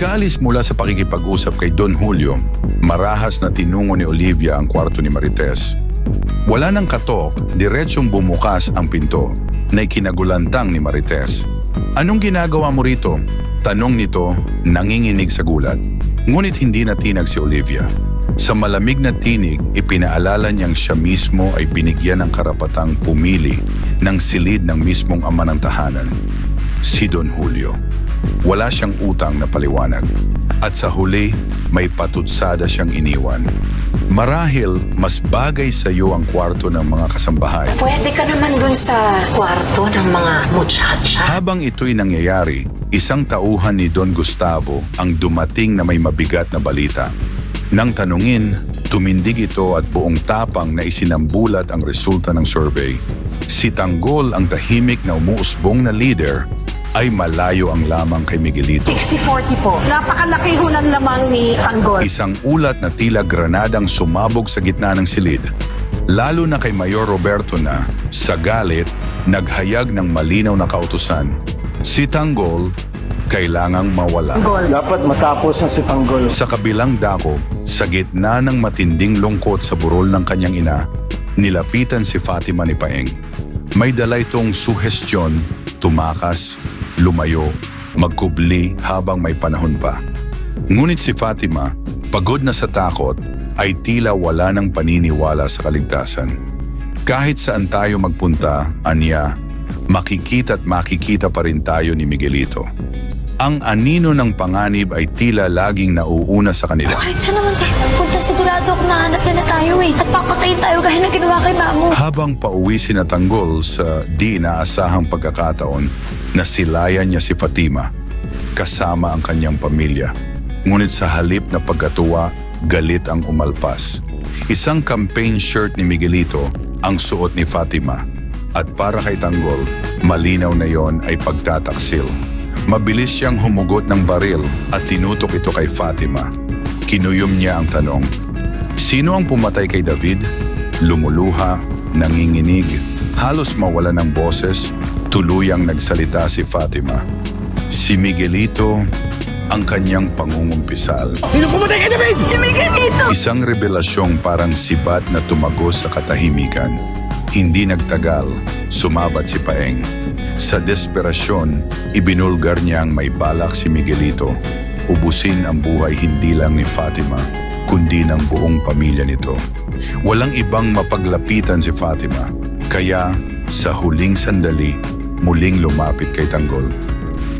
Pagkaalis mula sa pakikipag-usap kay Don Julio, marahas na tinungo ni Olivia ang kwarto ni Marites. Wala nang katok, diretsong bumukas ang pinto na ikinagulantang ni Marites. "Anong ginagawa mo rito?" Tanong nito, nanginginig sa gulat. Ngunit hindi natinag si Olivia. Sa malamig na tinig, ipinaalala niyang siya mismo ay binigyan ng karapatang pumili ng silid ng mismong ama ng tahanan, si Don Julio. Wala siyang utang na paliwanag. At sa huli, may patutsada siyang iniwan. "Marahil, mas bagay sa iyo ang kwarto ng mga kasambahay." Pwede ka naman dun sa kwarto ng mga muchacha. Habang ito'y nangyayari, isang tauhan ni Don Gustavo ang dumating na may mabigat na balita. Nang tanungin, tumindig ito at buong tapang na isinambulat ang resulta ng survey. Si Tanggol, ang tahimik na umuusbong na leader, ay malayo ang lamang kay Miguelito. 60-40 po. Napakalaki ho ng lamang ni Tanggol. Isang ulat na tila granadang sumabog sa gitna ng silid. Lalo na kay Mayor Roberto na, sa galit, naghayag ng malinaw na kautusan. Si Tanggol, kailangang mawala. Dapat matapos na si Tanggol. Sa kabilang dako, sa gitna ng matinding lungkot sa burol ng kanyang ina, nilapitan si Fatima ni Paeng. May dala itong suhestyon, tumakas, lumayo, magkubli habang may panahon pa. Ngunit si Fatima, pagod na sa takot, ay tila wala ng paniniwala sa kaligtasan. Kahit saan tayo magpunta, anya, makikita pa rin tayo ni Miguelito. Ang anino ng panganib ay tila laging nauuna sa kanila. Kahit saan naman tayo magpunta, sigurado ako nahanap na tayo At papatayin tayo gaya ng ginawa kay Mamo. Habang pauwi si Tanggol sa di inaasahang pagkakataon, nasilayan niya si Fatima, kasama ang kanyang pamilya. Ngunit sa halip na pagkatuwa, galit ang umalpas. Isang campaign shirt ni Miguelito ang suot ni Fatima. At para kay Tanggol, malinaw na yon ay pagtataksil. Mabilis siyang humugot ng baril at tinutok ito kay Fatima. Kinuyom niya ang tanong, "Sino ang pumatay kay David?" Lumuluha, nanginginig, halos mawala ng boses, tuluyang nagsalita si Fatima. Si Miguelito, ang kanyang pangungumpisal. Sino pumatay kay David? Si Miguelito! Isang revelasyong parang sibat na tumagos sa katahimikan. Hindi nagtagal, sumabat si Paeng. Sa desperasyon, ibinulgar niya ang may balak si Miguelito. Ubusin ang buhay hindi lang ni Fatima, kundi ng buong pamilya nito. Walang ibang mapaglapitan si Fatima, kaya sa huling sandali, muling lumapit kay Tanggol.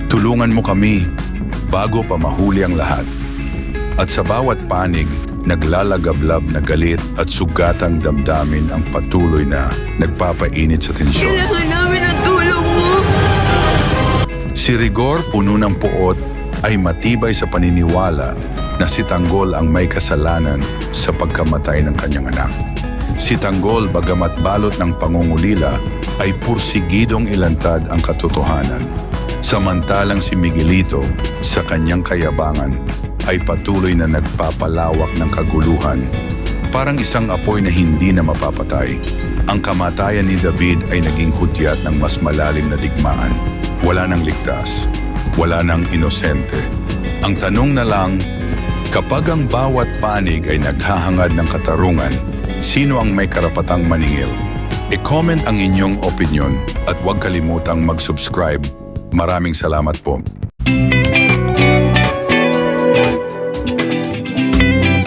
"Tulungan mo kami bago pa mahuli ang lahat." At sa bawat panig, naglalagablab na galit at sugatang damdamin ang patuloy na nagpapainit sa tensyon. Kailangan namin ang tulong mo. Si Rigor, puno ng puot, ay matibay sa paniniwala na si Tanggol ang may kasalanan sa pagkamatay ng kanyang anak. Si Tanggol, bagamat balot ng pangungulila, ay pursigidong ilantad ang katotohanan. Samantalang si Miguelito, sa kanyang kayabangan, ay patuloy na nagpapalawak ng kaguluhan. Parang isang apoy na hindi na mapapatay. Ang kamatayan ni David ay naging hudyat ng mas malalim na digmaan. Wala nang ligtas, wala nang inosente. Ang tanong na lang, kapag ang bawat panig ay naghahangad ng katarungan, sino ang may karapatang maningil? I-comment ang inyong opinion at huwag kalimutang mag-subscribe. Maraming salamat po.